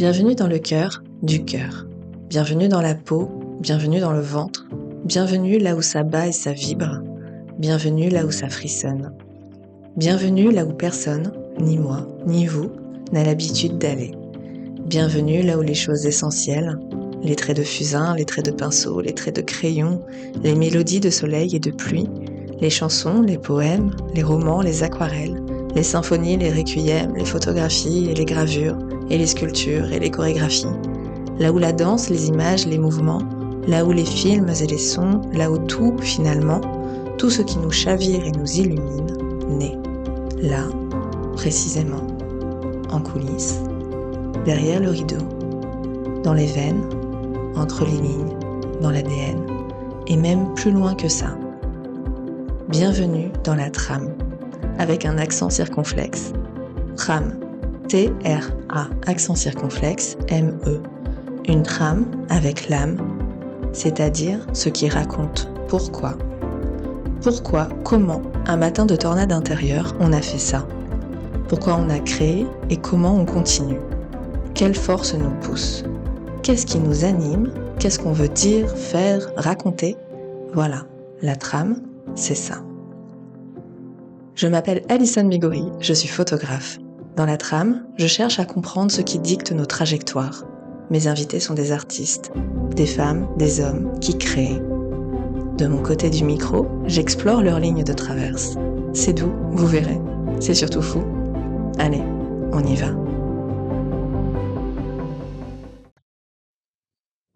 Bienvenue dans le cœur du cœur. Bienvenue dans la peau, bienvenue dans le ventre. Bienvenue là où ça bat et ça vibre. Bienvenue là où ça frissonne. Bienvenue là où personne, ni moi, ni vous, n'a l'habitude d'aller. Bienvenue là où les choses essentielles, les traits de fusain, les traits de pinceau, les traits de crayon, les mélodies de soleil et de pluie, les chansons, les poèmes, les romans, les aquarelles, les symphonies, les requiems, les photographies et les gravures, et les sculptures et les chorégraphies, là où la danse, les images, les mouvements, là où les films et les sons, là où tout, finalement, tout ce qui nous chavire et nous illumine, naît, là, précisément, en coulisses, derrière le rideau, dans les veines, entre les lignes, dans l'ADN, et même plus loin que ça. Bienvenue dans la trame, avec un accent circonflexe. Trame, T-R-A, accent circonflexe, M-E. Une trame avec l'âme, c'est-à-dire ce qui raconte pourquoi. Pourquoi, comment, un matin de tornade intérieure, on a fait ça. Pourquoi on a créé et comment on continue. Quelle force nous pousse. Qu'est-ce qui nous anime. Qu'est-ce qu'on veut dire, faire, raconter. Voilà, la trame, c'est ça. Je m'appelle Alison Migori, je suis photographe. Dans la trame, je cherche à comprendre ce qui dicte nos trajectoires. Mes invités sont des artistes, des femmes, des hommes qui créent. De mon côté du micro, j'explore leurs lignes de traverse. C'est doux, vous verrez. C'est surtout fou. Allez, on y va.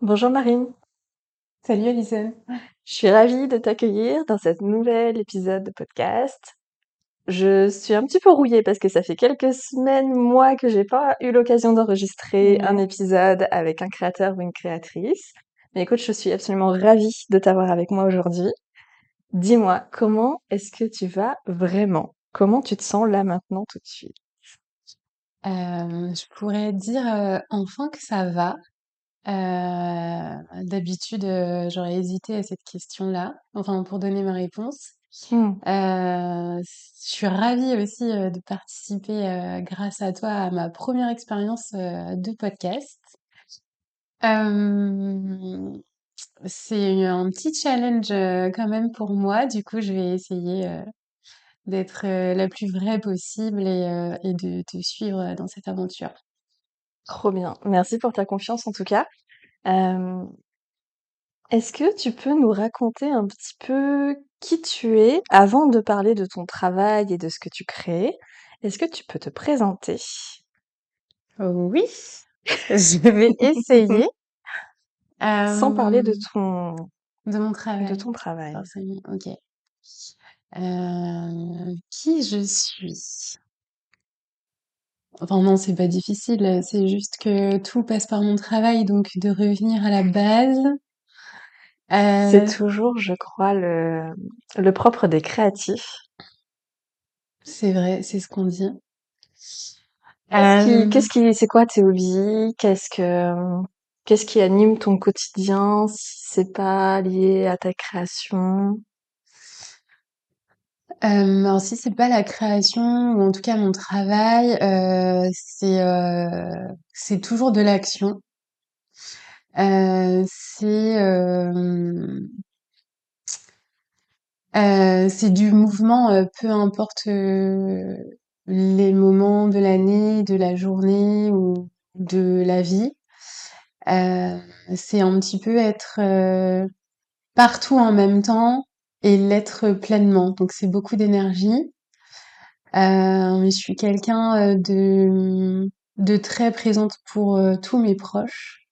Bonjour Marine. Salut Alison. Je suis ravie de t'accueillir dans cet nouvel épisode de podcast. Je suis un petit peu rouillée parce que ça fait quelques semaines, mois, que j'ai pas eu l'occasion d'enregistrer un épisode avec un créateur ou une créatrice. Mais écoute, je suis absolument ravie de t'avoir avec moi aujourd'hui. Dis-moi, comment est-ce que tu vas vraiment? Comment tu te sens là maintenant tout de suite? Je pourrais dire enfin que ça va. D'habitude, j'aurais hésité à cette question-là, enfin pour donner ma réponse. Je suis ravie aussi de participer grâce à toi à ma première expérience de podcast. Euh, c'est un petit challenge quand même pour moi, du coup je vais essayer d'être la plus vraie possible et de te suivre dans cette aventure. Trop bien. Merci pour ta confiance en tout cas. Euh, Est-ce que tu peux nous raconter un petit peu qui tu es avant de parler de ton travail et de ce que tu crées? Est-ce que tu peux te présenter? Oui, je vais essayer Sans parler euh, de mon de travail, ton travail. forcément. Ok. Qui je suis? Enfin non, c'est pas difficile, c'est juste que tout passe par mon travail, donc de revenir à la base. C'est Euh, toujours, je crois, le propre des créatifs. c'est vrai, c'est ce qu'on dit. C'est quoi tes hobbies? Qu'est-ce qui anime ton quotidien si c'est pas lié à ta création? Alors si c'est pas la création ou en tout cas mon travail, c'est toujours de l'action. C'est du mouvement, peu importe les moments de l'année, de la journée ou de la vie. Euh, c'est un petit peu être partout en même temps et l'être pleinement. Donc c'est beaucoup d'énergie. Mais je suis quelqu'un de très présente pour tous mes proches.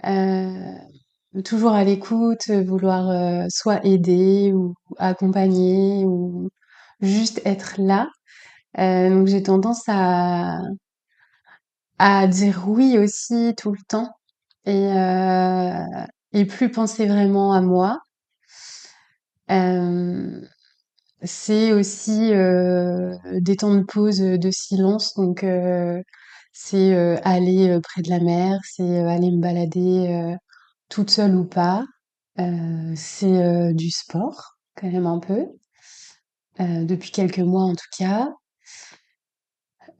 Euh, Toujours à l'écoute, vouloir soit aider ou accompagner ou juste être là. Donc j'ai tendance à dire oui aussi tout le temps et plus penser vraiment à moi. Euh, c'est aussi des temps de pause, de silence. Donc c'est aller près de la mer, c'est aller me balader toute seule ou pas. C'est du sport, quand même un peu, depuis quelques mois en tout cas.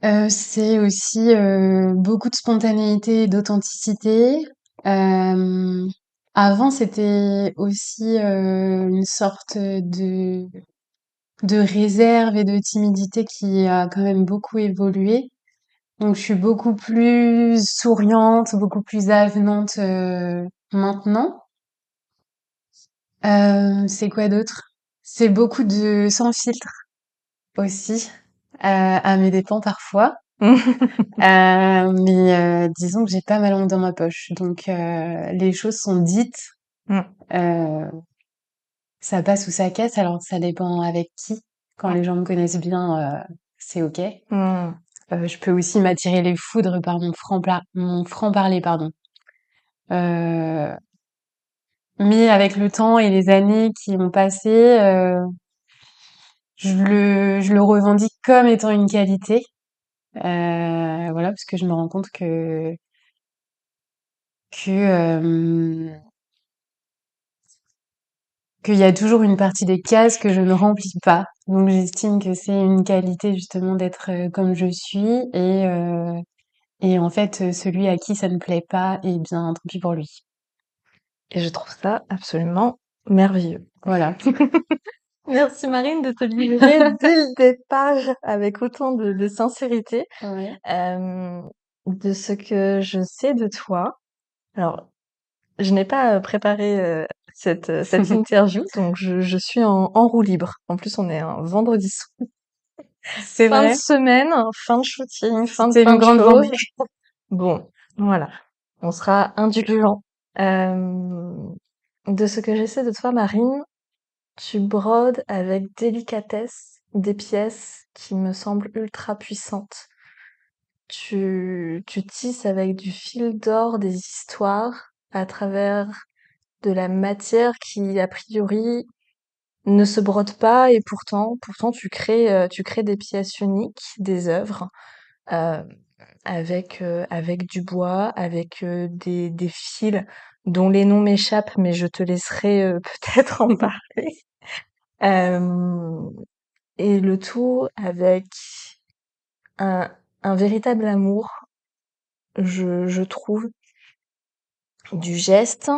C'est aussi, beaucoup de spontanéité et d'authenticité. Hem, Avant, c'était aussi, une sorte de réserve et de timidité qui a quand même beaucoup évolué. Donc je suis beaucoup plus souriante, beaucoup plus avenante, maintenant. C'est quoi d'autre? C'est beaucoup de sans filtre aussi, à mes dépens parfois. Mais disons que j'ai pas ma langue dans ma poche, donc les choses sont dites, Mm. heu, ça passe ou ça casse, alors ça dépend avec qui. Quand les gens me connaissent bien, c'est OK. Mm. Je peux aussi m'attirer les foudres par mon franc-parler, pardon. Heu, mais avec le temps et les années qui ont passé, je le revendique comme étant une qualité. Voilà, parce que je me rends compte que, qu'il y a toujours une partie des cases que je ne remplis pas. Donc j'estime que c'est une qualité justement d'être, comme je suis et en fait, celui à qui ça ne plaît pas, eh bien, tant pis pour lui. Et je trouve ça absolument merveilleux. Voilà. Merci Marine de te livrer dès le départ avec autant de sincérité Ouais. euh, de ce que je sais de toi. Alors, je n'ai pas préparé cette interview, donc je suis en roue libre. En plus, on est un vendredi soir. C'est Fin de vrai? semaine, fin de shooting, fin de C'était plein une de grande choses. journée. Bon, voilà. On sera indulgent. Euh, de ce que je sais de toi, Marine, tu brodes avec délicatesse des pièces qui me semblent ultra puissantes. Tu tisses avec du fil d'or des histoires à travers de la matière qui, a priori, ne se brode pas et pourtant tu crées des pièces uniques, des œuvres, euh, avec du bois, avec des fils dont les noms m'échappent, mais je te laisserai peut-être en parler. Euh, et le tout avec un, un véritable amour, je trouve, du geste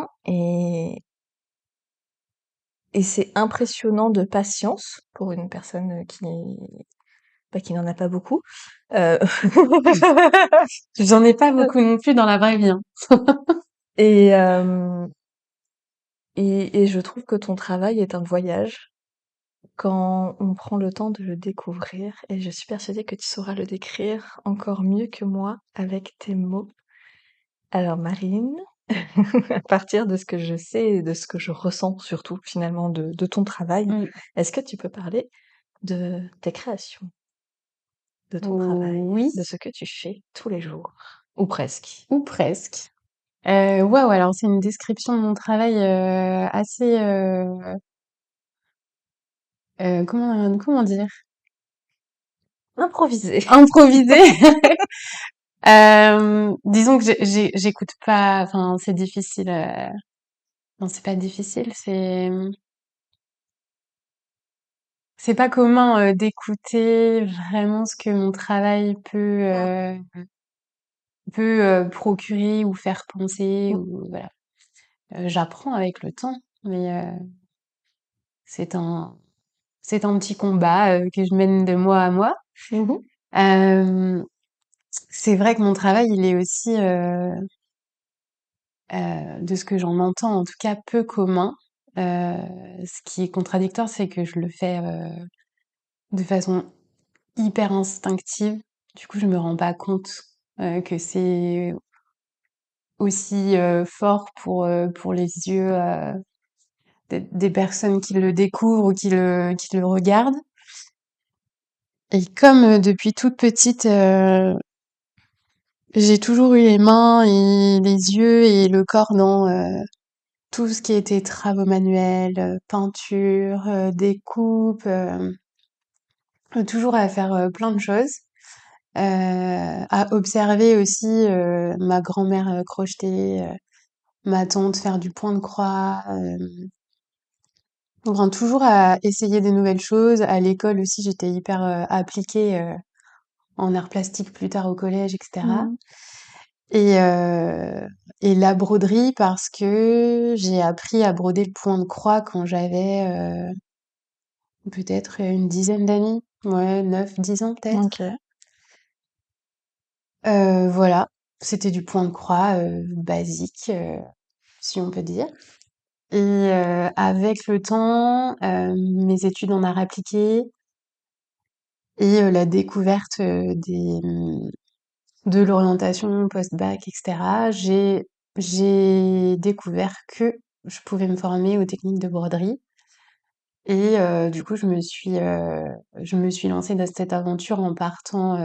et c'est impressionnant de patience pour une personne qui n'en a pas beaucoup. Euh, J'en ai pas beaucoup non plus dans la vraie vie, hein. et, euh, et je trouve que ton travail est un voyage quand on prend le temps de le découvrir et je suis persuadée que tu sauras le décrire encore mieux que moi avec tes mots. Alors Marine, à partir de ce que je sais et de ce que je ressens surtout finalement de ton travail, Mm. est-ce que tu peux parler de tes créations, de ton travail, Oui, de ce que tu fais tous les jours, ou presque? ou presque. Waouh, alors c'est une description de mon travail assez comment dire? Improvisé. Improvisé. Disons que j'écoute pas. Enfin, c'est difficile. Non, c'est pas difficile. C'est pas commun d'écouter vraiment ce que mon travail peut procurer ou faire penser ou voilà. J'apprends avec le temps, mais c'est un c'est un petit combat que je mène de mois à mois. Mhm. Euh, c'est vrai que mon travail, il est aussi, de ce que j'en entends, en tout cas, peu commun. Ce qui est contradictoire, c'est que je le fais de façon hyper instinctive. Du coup, je me rends pas compte que c'est aussi fort pour les yeux des personnes qui le découvrent ou qui le regardent. Et comme depuis toute petite, j'ai toujours eu les mains et les yeux et le corps dans tout ce qui était travaux manuels, peinture, découpe, toujours à faire plein de choses, à observer aussi ma grand-mère crocheter, ma tante faire du point de croix, enfin, toujours à essayer des nouvelles choses. À l'école aussi, j'étais hyper appliquée en arts plastiques plus tard au collège, etc. Mmh. Et, euh, et la broderie parce que j'ai appris à broder le point de croix quand j'avais peut-être une dizaine d'années. Ouais, 9, 10 ans peut-être. OK. Voilà, c'était du point de croix basique, si on peut dire. Et avec le temps, mes études en arts appliqués et la découverte de l'orientation post-bac, etc., j'ai découvert que je pouvais me former aux techniques de broderie. Et du coup, je me suis lancée dans cette aventure en partant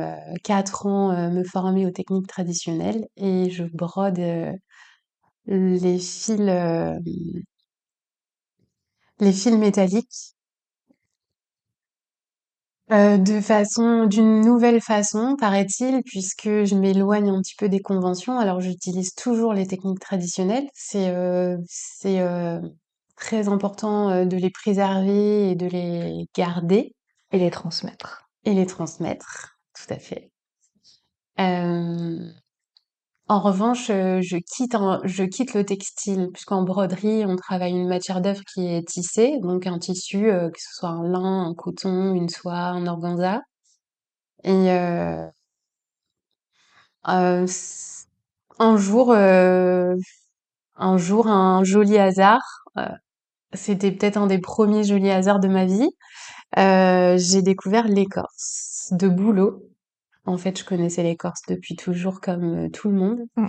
4 ans me former aux techniques traditionnelles et je brode les fils, les fils métalliques d'une nouvelle façon, paraît-il, puisque je m'éloigne un petit peu des conventions. Alors, j'utilise toujours les techniques traditionnelles. C'est très important de les préserver et de les garder Et les transmettre. et les transmettre. Tout à fait. Euh, En revanche, je quitte le textile, puisqu'en broderie, on travaille une matière d'œuvre qui est tissée, donc un tissu, que ce soit un lin, un coton, une soie, un organza. Et s- un jour, euh, un jour, un joli hasard, c'était peut-être un des premiers jolis hasards de ma vie, j'ai découvert l'écorce de bouleau. En fait, je connaissais l'écorce depuis toujours comme tout le monde. Mmh.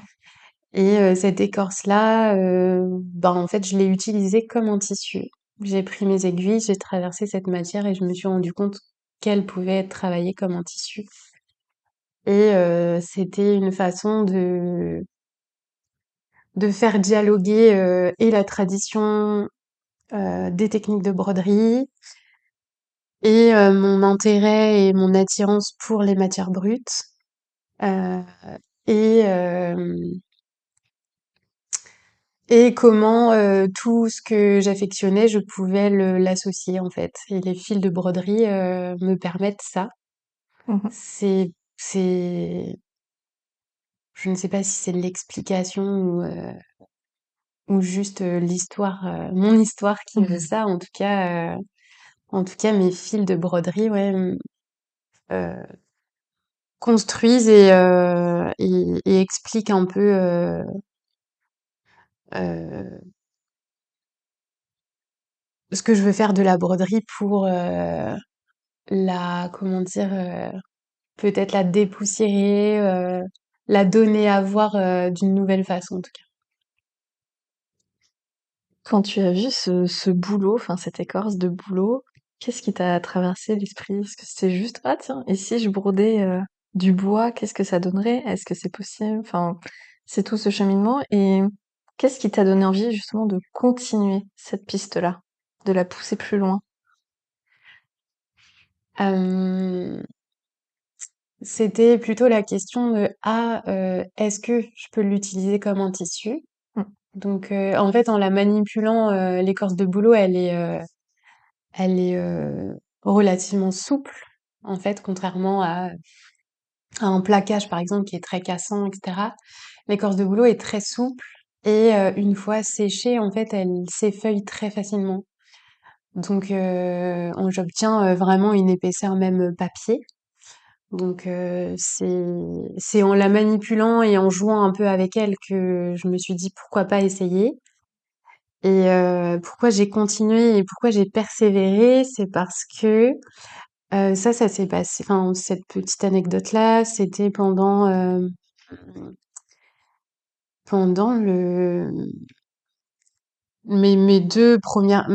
Et cette écorce-là, ben, en fait, je l'ai utilisée comme un tissu. J'ai pris mes aiguilles, j'ai traversé cette matière et je me suis rendu compte qu'elle pouvait être travaillée comme un tissu. Et c'était une façon de faire dialoguer et la tradition des techniques de broderie et mon intérêt et mon attirance pour les matières brutes. Euh, et, euh, et comment tout ce que j'affectionnais, je pouvais l'associer en fait. Et les fils de broderie me permettent ça. Mmh. C'est, je ne sais pas si c'est l'explication ou juste l'histoire, mon histoire qui veut Mmh. ça. En tout cas, mes fils de broderie, ouais, euh, construisent et expliquent un peu euh, ce que je veux faire de la broderie pour comment dire, peut-être la dépoussiérer, la donner à voir d'une nouvelle façon en tout cas. Quand tu as vu ce boulot, enfin cette écorce de boulot, qu'est-ce qui t'a traversé l'esprit? Est-ce que c'était juste: «Ah tiens, et si je brodais, du bois, qu'est-ce que ça donnerait? Est-ce que c'est possible?» Enfin, c'est tout ce cheminement, et qu'est-ce qui t'a donné envie justement de continuer cette piste-là? De la pousser plus loin? Euh, C'était plutôt la question de est-ce que je peux l'utiliser comme un tissu? Mmh. Donc en fait en la manipulant, l'écorce de bouleau elle est relativement souple en fait contrairement à un plaquage par exemple qui est très cassant, etc. L'écorce de bouleau est très souple et une fois séchée en fait elle s'effeuille très facilement. Donc j'obtiens vraiment une épaisseur même papier. Donc c'est en la manipulant et en jouant un peu avec elle que je me suis dit pourquoi pas essayer. Et pourquoi j'ai continué et pourquoi j'ai persévéré, c'est parce que ça s'est passé. Enfin, cette petite anecdote-là, c'était pendant mes deux premières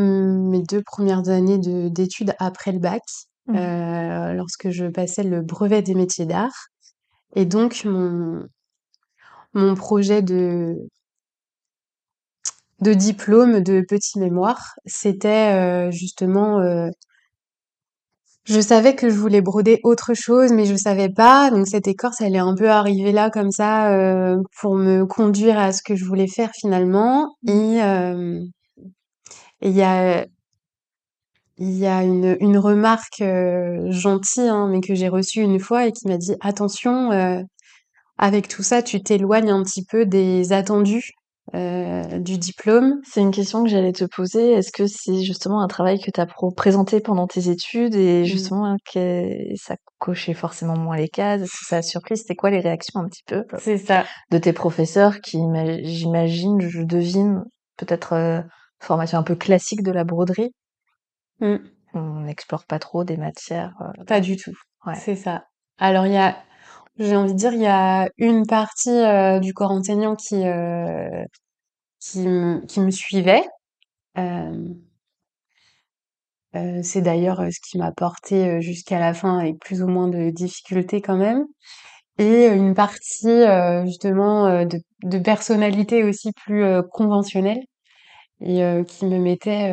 années d'études après le bac, Mmh. lorsque je passais le brevet des métiers d'art. Et donc, mon projet de diplôme de petit mémoire, c'était justement, je savais que je voulais broder autre chose, mais je savais pas. Donc cette écorce, elle est un peu arrivée là comme ça pour me conduire à ce que je voulais faire finalement. Mmh. Et il y a il y a une remarque gentille, hein, mais que j'ai reçue une fois et qui m'a dit attention, avec tout ça, tu t'éloignes un petit peu des attendus du diplôme. C'est une question que j'allais te poser. Est-ce que c'est justement un travail que tu as présenté pendant tes études et Mm. justement que ça cochait forcément moins les cases? Est-ce que ça a surpris? C'était quoi les réactions un petit peu C'est ça. de tes professeurs qui, j'imagine, je devine, peut-être formation un peu classique de la broderie? Mm. On n'explore pas trop des matières. Pas du tout. Ouais. C'est ça. Alors j'ai envie de dire, il y a une partie du corps enseignant qui me suivait. Euh, c'est d'ailleurs ce qui m'a porté jusqu'à la fin avec plus ou moins de difficultés quand même. Et une partie justement de personnalité aussi plus conventionnelle et qui me mettait,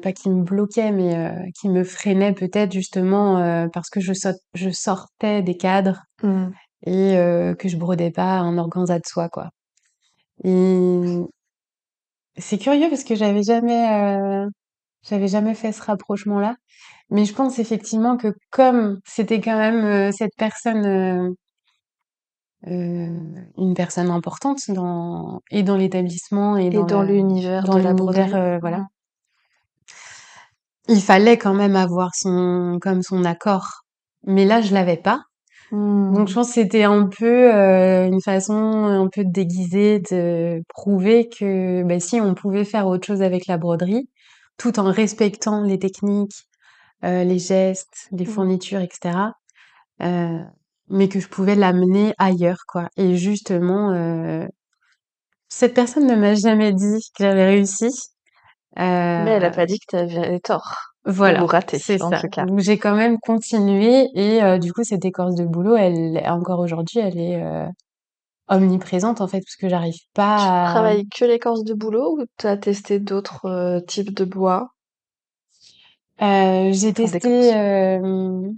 pas qui me bloquait, mais qui me freinait peut-être justement parce que je sortais des cadres Hmm. et que je brodais pas un organza de soie, quoi. Et c'est curieux parce que j'avais jamais fait ce rapprochement-là. Mais je pense effectivement que comme c'était quand même cette personne, une personne importante dans l'établissement et Et dans l'univers dans de la l'univers, broderie. voilà. Il fallait quand même avoir son accord. Mais là, je l'avais pas. Donc je Hmm. pense que c'était un peu une façon un peu déguisée de prouver que bah, si on pouvait faire autre chose avec la broderie, tout en respectant les techniques, les gestes, les Hmm. fournitures, etc. euh, mais que je pouvais l'amener ailleurs, quoi. Et justement, cette personne ne m'a jamais dit que j'avais réussi. Mais elle a Euh, pas dit que tu avais tort. Ou voilà, raté, c'est en ça. tout cas. Donc j'ai quand même continué et du coup cette écorce de boulot, encore aujourd'hui, elle est omniprésente en fait parce que j'arrive Tu pas à... travailles que l'écorce de bouleau ou tu as testé d'autres types de bois, J'ai enfin testé d'écorce?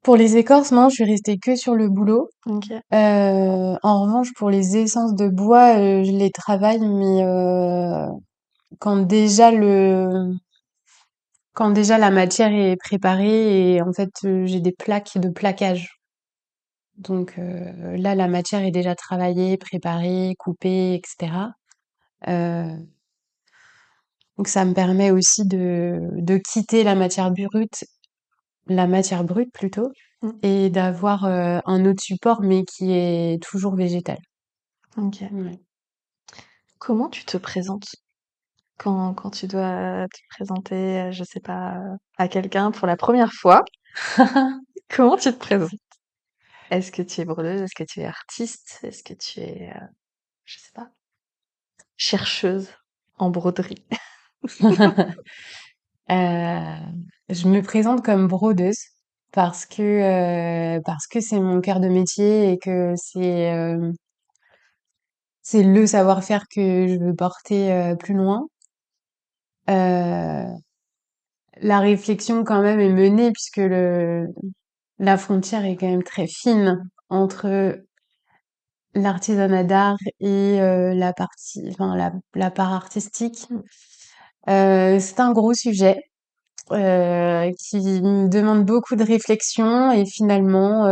pour les écorces, non, je suis restée que sur le boulot. Ok. En revanche, pour les essences de bois, je les travaille, mais quand déjà quand déjà la matière est préparée et en fait j'ai des plaques de plaquage. Donc là, la matière est déjà travaillée, préparée, coupée, etc. Euh, donc ça me permet aussi de quitter la matière brute plutôt, Mm. et d'avoir un autre support mais qui est toujours végétal. Ok. Ouais. Comment tu te présentes quand tu dois te présenter, je sais pas, à quelqu'un pour la première fois? Comment tu te présentes? Est-ce que tu es brodeuse? Est-ce que tu es artiste? Est-ce que tu es, je sais pas, chercheuse en broderie? Euh, je me présente comme brodeuse parce que c'est mon cœur de métier et que c'est le savoir-faire que je veux porter plus loin. Euh, la réflexion quand même est menée puisque la frontière est quand même très fine entre l'artisanat d'art et enfin la part artistique. Mmh. C'est un gros sujet qui me demande beaucoup de réflexion et finalement,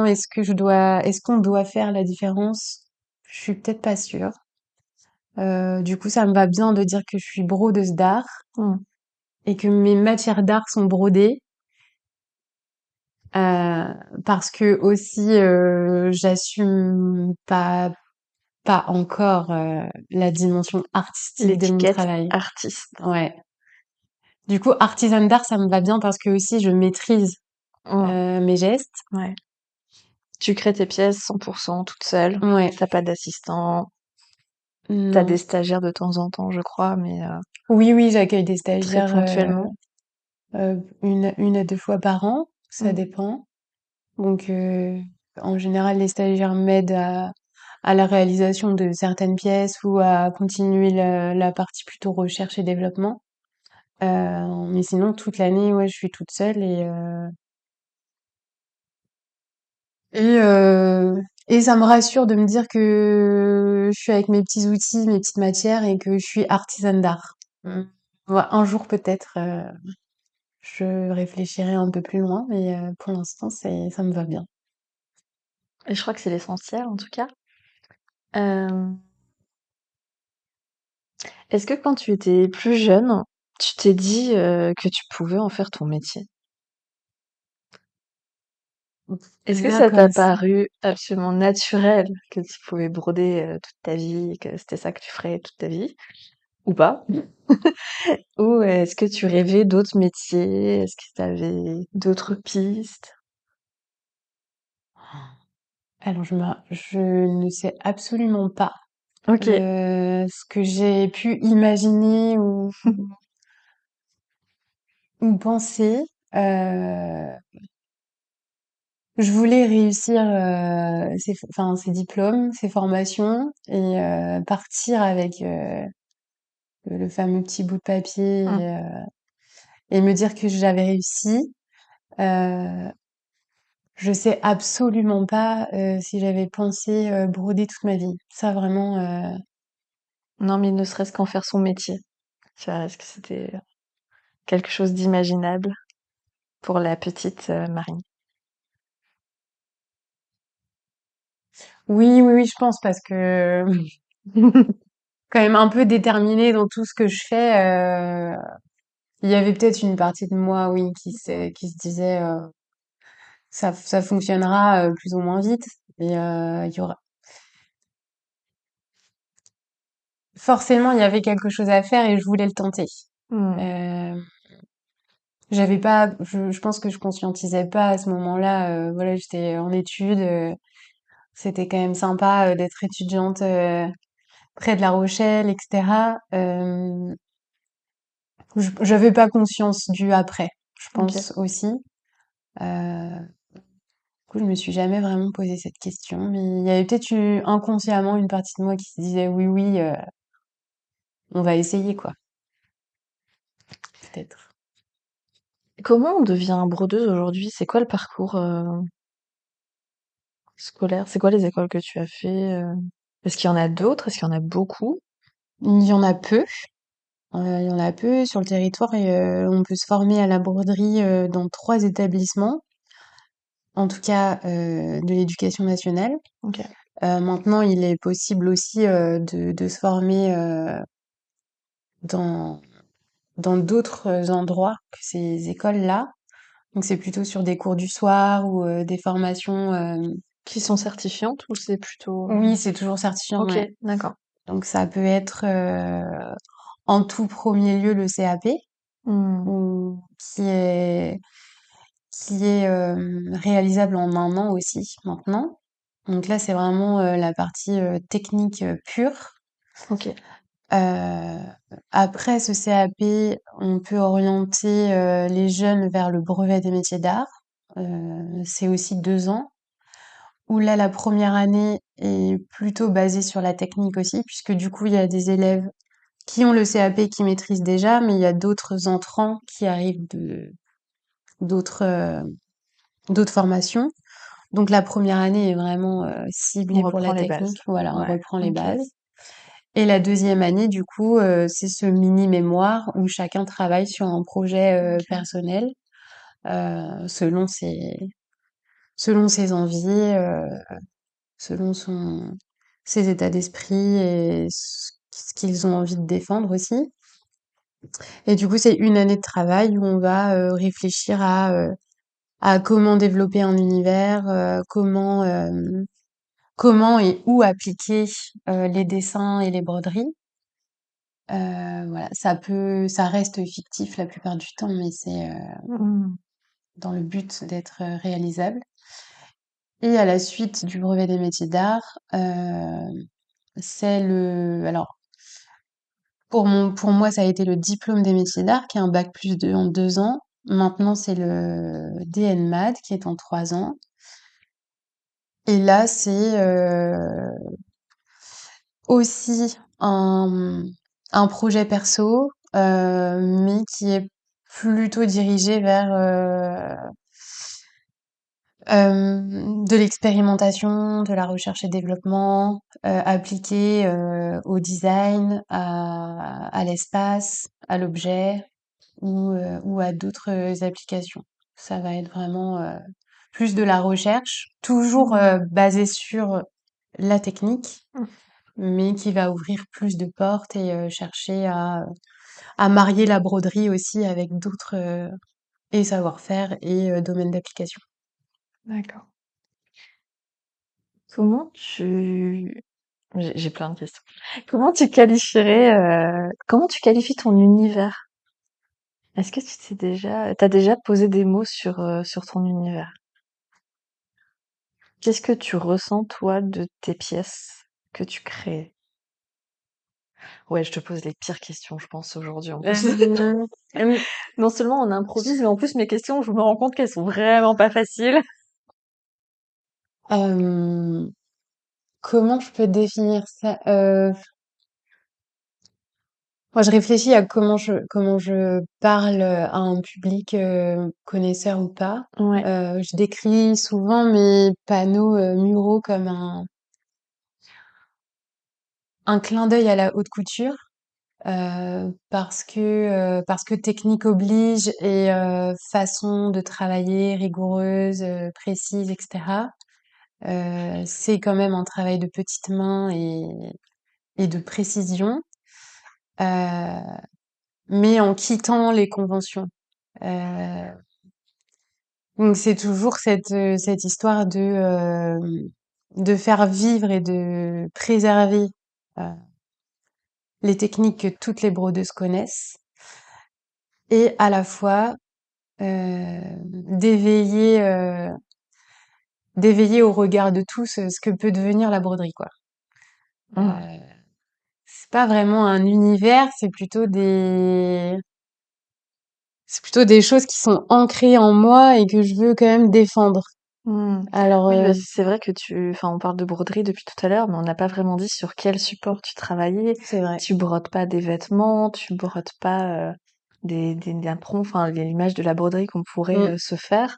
est-ce qu'on doit faire la différence? Je suis peut-être pas sûre. Du coup, ça me va bien de dire que je suis brodeuse d'art Mmh. et que mes matières d'art sont brodées, euh, parce que aussi j'assume pas encore la dimension artistique de mon L'étiquette travail. artiste. Ouais. Du coup, artisan d'art, ça me va bien parce que aussi je maîtrise Mmh. mes gestes. Ouais. Tu crées tes pièces 100% toute seule. Ouais. T'as pas d'assistant. T'as Non. des stagiaires de temps en temps, je crois, mais Oui, oui, j'accueille des très stagiaires ponctuellement. une à deux fois par an, ça Mmh. dépend. Donc, en général, les stagiaires m'aident à la réalisation de certaines pièces ou à continuer la partie plutôt recherche et développement. Mais sinon, toute l'année, ouais, je suis toute seule Et, euh, et ça me rassure de me dire que je suis avec mes petits outils, mes petites matières et que je suis artisane d'art. Mm. Voilà, un jour peut-être, je réfléchirai un peu plus loin, mais pour l'instant, ça me va bien. Et je crois que c'est l'essentiel en tout cas. Euh, Est-ce que quand tu étais plus jeune, tu t'es dit que tu pouvais en faire ton métier? Est-ce que Là, ça t'a comme ça. paru absolument naturel que tu pouvais broder toute ta vie, et que c'était ça que tu ferais toute ta vie, ou pas? Ou est-ce que tu rêvais d'autres métiers? Est-ce que tu avais d'autres pistes? Alors, je ne sais absolument pas Ok. ce que j'ai pu imaginer ou penser. Euh, je voulais réussir enfin, ces diplômes, ces formations et partir avec le fameux petit bout de papier Hmm. et me dire que j'avais réussi. Euh, je sais absolument pas si j'avais pensé broder toute ma vie. Ça vraiment. Non, mais ne serait-ce qu'en faire son métier. Tu vois, est-ce que c'était quelque chose d'imaginable pour la petite Marine? Oui, oui, oui, je pense parce que quand même un peu déterminée dans tout ce que je fais. Il y avait peut-être une partie de moi, oui, qui se disait ça fonctionnera plus ou moins vite. Et il y aura forcément il y avait quelque chose à faire et je voulais le tenter. Hmm. Euh, j'avais pas, je pense que je conscientisais pas à ce moment-là. Voilà, j'étais en études. C'était quand même sympa d'être étudiante près de La Rochelle, etc. J'avais pas conscience du après, je Ok. pense aussi. Euh, du coup, je me suis jamais vraiment posé cette question, mais il y avait peut-être eu inconsciemment une partie de moi qui se disait oui, oui, on va essayer quoi, peut-être. Comment on devient brodeuse aujourd'hui? C'est quoi le parcours scolaire? C'est quoi les écoles que tu as fait? Est-ce qu'il y en a d'autres? Est-ce qu'il y en a beaucoup? Il y en a peu, il y en a peu sur le territoire et on peut se former à la broderie dans 3 établissements, en tout cas de l'éducation nationale. Ok. Maintenant, il est possible aussi de se former dans dans d'autres endroits que ces écoles-là. Donc c'est plutôt sur des cours du soir ou des formations. Qui sont certifiantes ou c'est plutôt... Oui, c'est toujours certifiant, Ok, ouais. d'accord. Donc ça peut être en tout premier lieu le CAP, Hmm. ou qui est réalisable en un an aussi maintenant. Donc là, c'est vraiment la partie technique pure. Ok. Euh, après ce CAP, on peut orienter les jeunes vers le brevet des métiers d'art. C'est aussi 2 ans, où là, la première année est plutôt basée sur la technique aussi, puisque du coup, il y a des élèves qui ont le CAP qui maîtrisent déjà, mais il y a d'autres entrants qui arrivent de d'autres d'autres formations. Donc la première année est vraiment On ciblée pour reprend la les bases. technique. Voilà, on Ouais, reprend les ok. bases. Et la deuxième année, du coup, c'est ce mini mémoire où chacun travaille sur un projet Ok. personnel selon selon ses envies, selon ses états d'esprit et ce qu'ils ont envie de défendre aussi. Et du coup, c'est une année de travail où on va réfléchir à comment développer un univers, comment et où appliquer les dessins et les broderies. Voilà, ça reste fictif la plupart du temps, mais c'est Hmm. dans le but d'être réalisable. Et à la suite du brevet des métiers d'art, alors pour moi, ça a été le diplôme des métiers d'art, qui est un bac plus 2 en 2 ans. Maintenant, c'est le DNMAD, qui est en 3 ans. Et là, c'est aussi un projet perso, mais qui est plutôt dirigé vers De l'expérimentation, de la recherche et développement, appliquée, au design, à l'espace, à l'objet ou à d'autres applications. Ça va être vraiment, plus de la recherche, toujours, basée sur la technique, mais qui va ouvrir plus de portes et chercher à marier la broderie aussi avec d'autres, et savoir-faire et domaines d'application. D'accord. Comment tu... J'ai plein de questions. Comment tu qualifies ton univers? Est-ce que t'as déjà posé des mots sur ton univers? Qu'est-ce que tu ressens, toi, de tes pièces que tu crées? Ouais, je te pose les pires questions, je pense, aujourd'hui, en plus. Hem, Non seulement on improvise, mais en plus, mes questions, je me rends compte qu'elles sont vraiment pas faciles. hem, comment je peux définir ça? Moi, je réfléchis à comment je parle à un public connaisseur ou pas. Ouais. Je décris souvent mes panneaux muraux comme un clin d'œil à la haute couture. Parce que technique oblige et façon de travailler rigoureuse, précise, etc. C'est quand même un travail de petites mains et de précision, euh, mais en quittant les conventions. Euh, donc c'est toujours cette histoire de faire vivre et de préserver euh, les techniques que toutes les brodeuses connaissent, et à la fois d'éveiller au regard de tous ce que peut devenir la broderie, quoi. Mmh. Euh, c'est pas vraiment un univers, c'est plutôt des choses qui sont ancrées en moi et que je veux quand même défendre. Mmh. Alors, Oui, bah, c'est vrai que enfin, on parle de broderie depuis tout à l'heure, mais on n'a pas vraiment dit sur quel support tu travaillais. c'est vrai. Tu brodes pas des vêtements, tu brodes pas des aprons, enfin, l'image de la broderie qu'on pourrait Mm, se faire.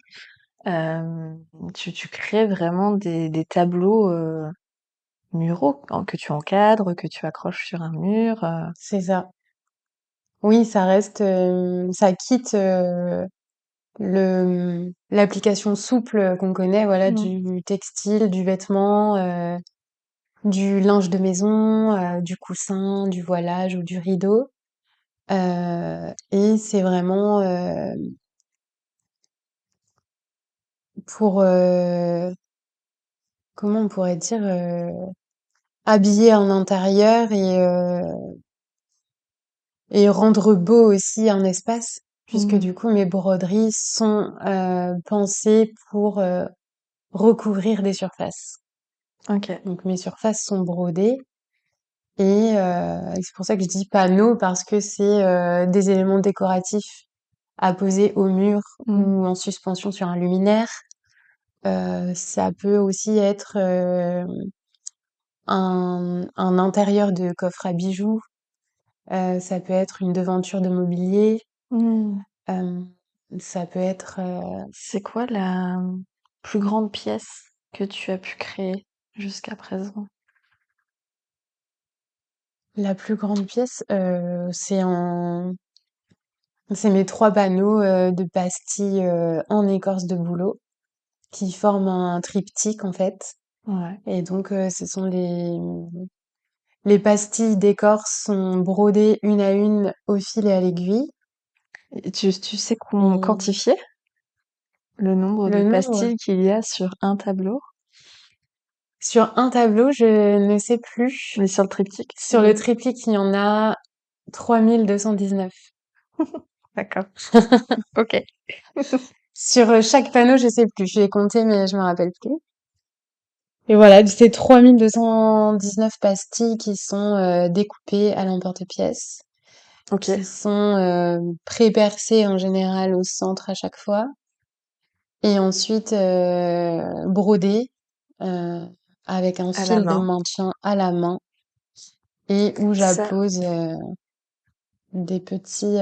Tu crées vraiment des tableaux muraux que tu encadres, que tu accroches sur un mur. c'est ça. Oui, ça quitte l'application souple qu'on connaît, voilà, Mm. du textile, du vêtement, du linge de maison, du coussin, du voilage ou du rideau. Et c'est vraiment pour, comment on pourrait dire, habiller un intérieur et rendre beau aussi un espace, puisque Mm. du coup mes broderies sont pensées pour recouvrir des surfaces. Ok. Donc mes surfaces sont brodées et c'est pour ça que je dis panneaux parce que c'est des éléments décoratifs à poser au mur Mm. ou en suspension sur un luminaire. Ça peut aussi être un intérieur de coffre à bijoux. Ça peut être une devanture de mobilier. Mm. Euh, Ça peut être C'est quoi la plus grande pièce que tu as pu créer jusqu'à présent? la plus grande pièce. C'est mes 3 panneaux de pastilles en écorce de bouleau qui forment un triptyque en fait. Ouais. Et donc ce sont les pastilles d'écorce sont brodées une à une au fil et à l'aiguille. Et tu sais Et quantifier le nombre de le nombre pastilles qu'il y a sur un tableau? sur un tableau, je ne sais plus. Mais sur le triptyque, Sur le triptyque, il y en a 3219. d'accord. Ok. Sur chaque panneau, je sais plus. Je l'ai compté, mais je me rappelle plus. Et voilà, c'est 3219 pastilles qui sont découpées à l'emporte-pièce, Ok. qui sont pré-percées en général au centre à chaque fois, et ensuite brodées euh, avec un À la fil de main. maintien à la main, et où Ça, j'appose des petits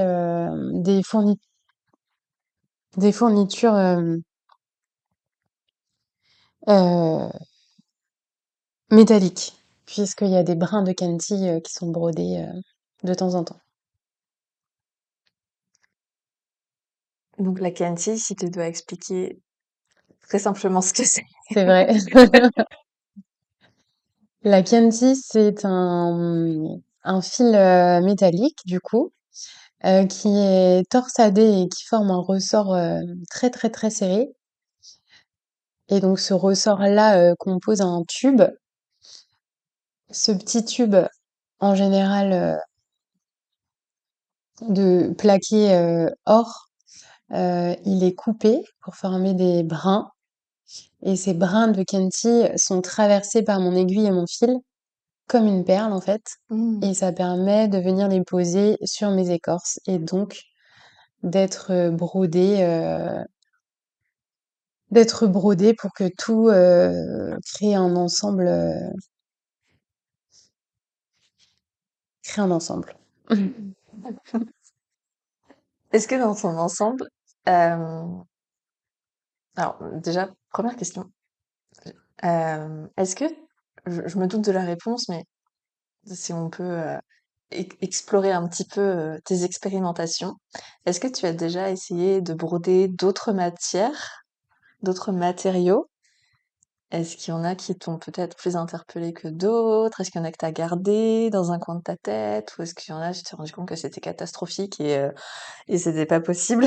des fournitures euh, métallique, puisqu'il y a des brins de Kenti qui sont brodés de temps en temps. Donc la Kenti, si tu dois expliquer très simplement ce que c'est. C'est vrai. La Kenti, c'est un fil métallique, du coup, qui est torsadé et qui forme un ressort très très très serré. Et donc ce ressort-là compose un tube. Ce petit tube, en général de plaqué or, il est coupé pour former des brins. Et ces brins de Kenti sont traversés par mon aiguille et mon fil, comme une perle en fait. Mmh. Et ça permet de venir les poser sur mes écorces et donc d'être brodé pour que tout crée un ensemble. Crée un ensemble. Est-ce que dans son ensemble, euh, alors déjà, première question, est-ce que, je me doute de la réponse, mais si on peut explorer un petit peu tes expérimentations, est-ce que tu as déjà essayé de broder d'autres matières, d'autres matériaux? Est-ce qu'il y en a qui t'ont peut-être plus interpellé que d'autres? Est-ce qu'il y en a que t'as gardé dans un coin de ta tête? Ou est-ce qu'il y en a, tu t'es rendu compte que c'était catastrophique et c'était pas possible?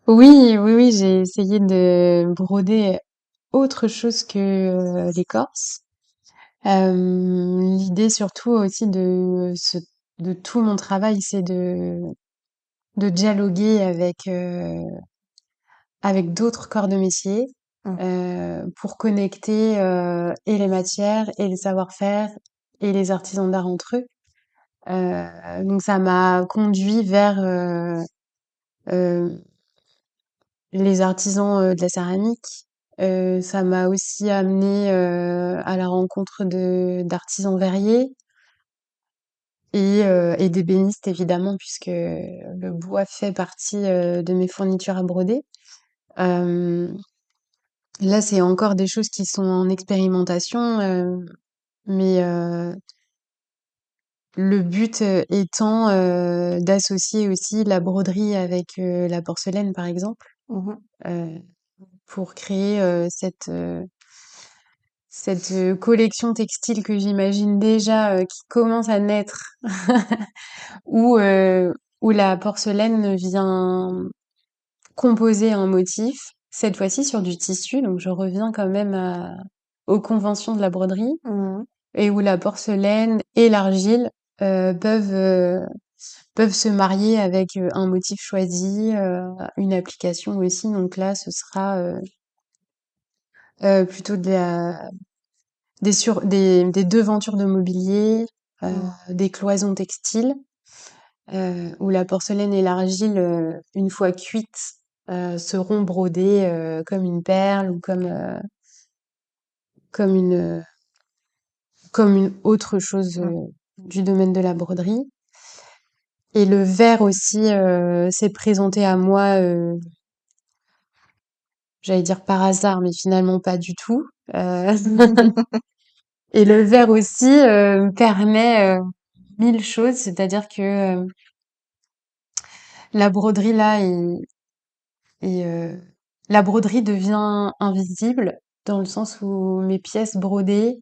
Oui, oui, oui, j'ai essayé de broder autre chose que l'écorce. L'idée surtout aussi de tout mon travail, c'est de dialoguer avec d'autres corps de métier Mm. pour connecter et les matières et les savoir-faire et les artisans d'art entre eux. Donc ça m'a conduit vers euh, les artisans de la céramique. Ça m'a aussi amené à la rencontre de d'artisans verriers et d'ébénistes évidemment puisque le bois fait partie de mes fournitures à broder. Euh, Là, c'est encore des choses qui sont en expérimentation, mais le but étant d'associer aussi la broderie avec la porcelaine, par exemple, Mhm. euh, pour créer cette collection textile que j'imagine déjà qui commence à naître, où, où la porcelaine vient composer un motif, cette fois-ci sur du tissu, donc je reviens quand même aux conventions de la broderie, Mhm. et où la porcelaine et l'argile peuvent se marier avec un motif choisi, une application aussi. Donc là, ce sera plutôt des devantures de mobilier, Mm. des cloisons textiles, où la porcelaine et l'argile, une fois cuites, seront brodées comme une perle ou comme une, comme une autre chose Mm. du domaine de la broderie. Et le verre aussi s'est présenté à moi, j'allais dire par hasard, mais finalement pas du tout. Euh, et le verre aussi permet mille choses, c'est-à-dire que la broderie là est, la broderie devient invisible dans le sens où mes pièces brodées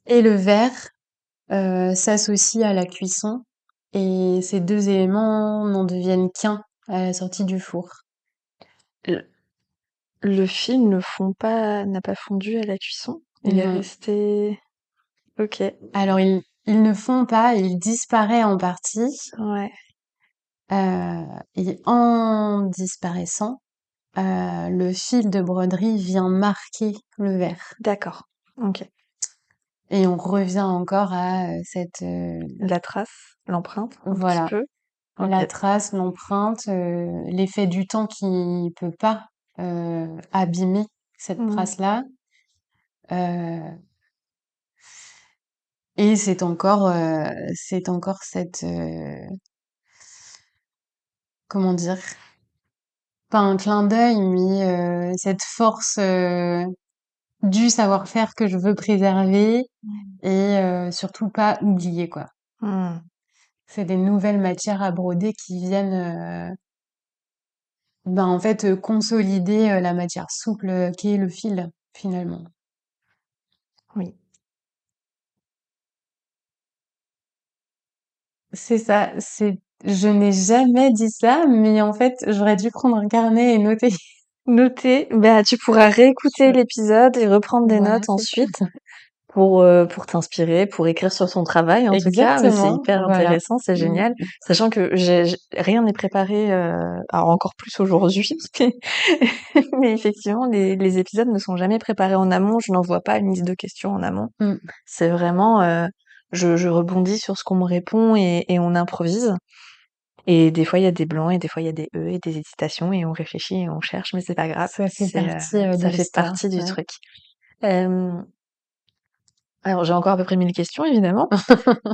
et le verre s'associent à la cuisson et ces deux éléments n'en deviennent qu'un à la sortie du four. Le, le fil n'a pas fondu à la cuisson. Il est Non. resté. Ok. Alors, ils ne font pas, il disparaît en partie, Ouais. et en disparaissant, le fil de broderie vient marquer le verre. D'accord. Ok. Et on revient encore à La trace, l'empreinte, un petit voilà, peu. Ok. la trace, l'empreinte, l'effet du temps qui peut pas abîmer cette Mm. trace-là. Euh, et c'est encore cette, comment dire? pas un clin d'œil, mais cette force du savoir-faire que je veux préserver et surtout pas oublier, quoi. Mmh. C'est des nouvelles matières à broder qui viennent, en fait, consolider la matière souple qu'est le fil, finalement. Oui. C'est ça, je n'ai jamais dit ça, mais en fait, j'aurais dû prendre un carnet et noter. Noté, bah, tu pourras réécouter l'épisode et reprendre des Voilà, notes c'est ça. ensuite pour t'inspirer, pour écrire sur ton travail en tout cas, mais c'est Exactement, hyper voilà. intéressant, c'est Mmh. génial. Sachant que rien n'est préparé, alors encore plus aujourd'hui, mais effectivement les épisodes ne sont jamais préparés en amont. Je n'envoie pas une liste de questions en amont. Mmh. C'est vraiment, je rebondis sur ce qu'on me répond et on improvise. Et des fois il y a des blancs et des fois il y a des et des hésitations et on réfléchit et on cherche, mais c'est pas grave. Ça fait partie de Ça fait l'histoire, partie du ouais. truc. Hem, alors j'ai encore à peu près 1000 questions évidemment.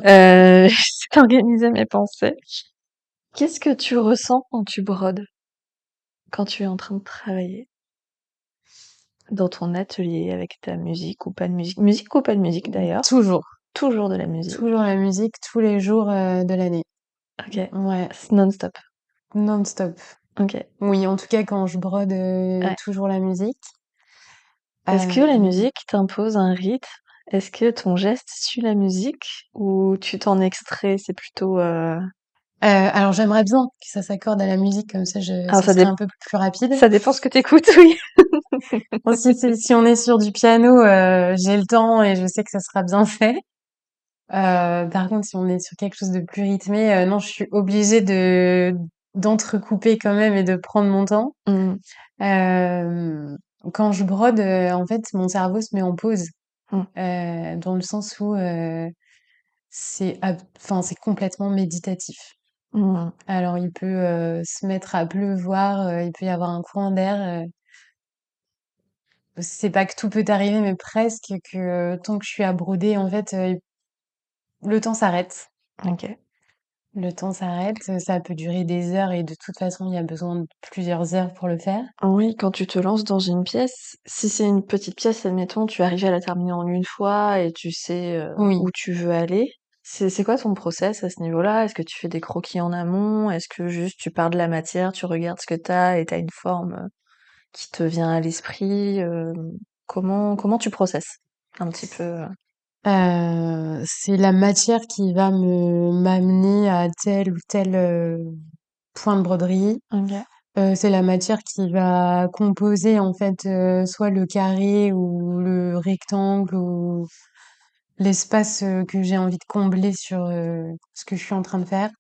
J'essaie d'organiser mes pensées. Qu'est-ce que tu ressens quand tu brodes? Quand tu es en train de travailler? Dans ton atelier avec ta musique ou pas de musique? Musique ou pas de musique d'ailleurs? Toujours, Toujours de la musique. toujours la musique tous les jours de l'année. OK. Ouais, C'est non-stop. non-stop. OK. Oui, en tout cas quand je brode, Ouais. toujours la musique. Est-ce que la Hem, musique t'impose un rythme? Est-ce que ton geste suit la musique ou tu t'en extrais? C'est plutôt, alors j'aimerais bien que ça s'accorde à la musique comme ça alors ce serait un peu plus rapide. ça dépend ce que t'écoutes, oui. Bon, si on est sur du piano, j'ai le temps et je sais que ça sera bien fait. Par contre, si on est sur quelque chose de plus rythmé, non, je suis obligée d'entrecouper quand même et de prendre mon temps. Mmh. Hem, Quand je brode, en fait, mon cerveau se met en pause, Mmh. dans le sens où, c'est complètement méditatif. Mmh. Alors il peut, se mettre à pleuvoir, il peut y avoir un courant d'air, c'est pas que tout peut arriver, mais presque que tant que je suis à broder, en fait, le temps s'arrête. OK. Le temps s'arrête, ça peut durer des heures et de toute façon, il y a besoin de plusieurs heures pour le faire. Oui, quand tu te lances dans une pièce, si c'est une petite pièce, admettons, tu arrives à la terminer en une fois et tu sais, Oui. où tu veux aller. C'est quoi ton process à ce niveau-là? Est-ce que tu fais des croquis en amont? Est-ce que juste tu pars de la matière, tu regardes ce que t'as et t'as une forme, qui te vient à l'esprit? Comment tu processes un petit peu, C'est la matière qui va me m'amener à tel ou tel, point de broderie. OK. C'est la matière qui va composer, en fait, soit le carré ou le rectangle ou l'espace, que j'ai envie de combler sur, ce que je suis en train de faire.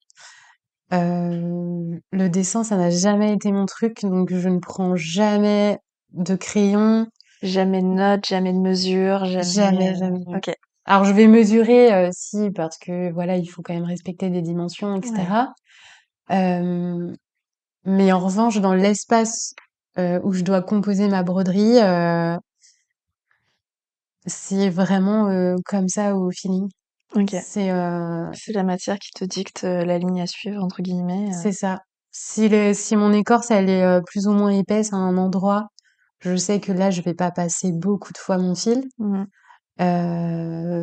Le dessin, ça n'a jamais été mon truc, donc je ne prends jamais de crayon, Jamais de notes, jamais de mesures, jamais, jamais, jamais. OK. Alors je vais mesurer, si, parce que voilà, il faut quand même respecter des dimensions, et Ouais. cetera. Hem, mais en revanche, dans l'espace, où je dois composer ma broderie, c'est vraiment, comme ça au feeling. OK. C'est, C'est la matière qui te dicte, «la ligne à suivre» entre guillemets, c'est ça. Si mon écorce, elle est, plus ou moins épaisse à un endroit, je sais que là, je vais pas passer beaucoup de fois mon fil. Mmh.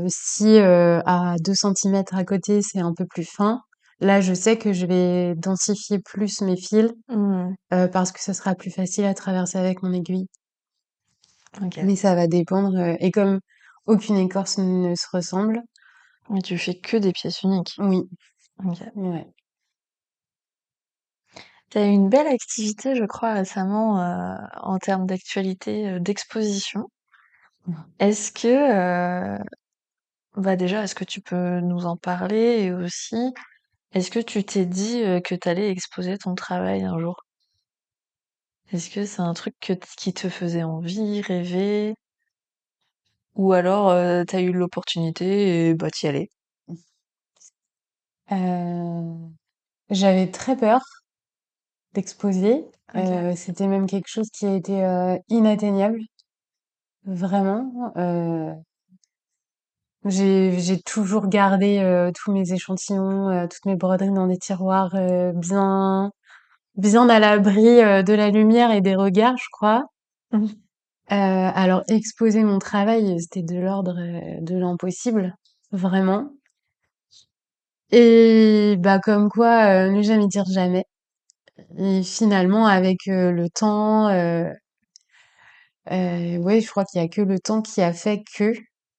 Si, à 2 centimètres à côté, c'est un peu plus fin, là, je sais que je vais densifier plus mes fils, Mmh. parce que ça sera plus facile à traverser avec mon aiguille. OK. Mais ça va dépendre, et comme aucune écorce ne se ressemble, Oui, tu fais que des pièces uniques. oui, OK. ouais. Tu as eu une belle activité, je crois, récemment, en termes d'actualité, d'exposition. Est-ce que, bah, déjà, est-ce que tu peux nous en parler? Et aussi, est-ce que tu t'es dit, que tu allais exposer ton travail un jour? Est-ce que c'est un truc qui te faisait envie, rêver? Ou alors, tu eu l'opportunité et bah, tu allais? Heu, J'avais très peur d'exposer, OK. c'était même quelque chose qui a été, inatteignable, vraiment, j'ai toujours gardé, tous mes échantillons, toutes mes broderies dans des tiroirs, bien bien à l'abri de la lumière et des regards, je crois. Mmh. Alors exposer mon travail, c'était de l'ordre de l'impossible, vraiment. Et bah comme quoi, ne jamais dire jamais. Et finalement, avec le temps, ouais, je crois qu'il y a que le temps qui a fait que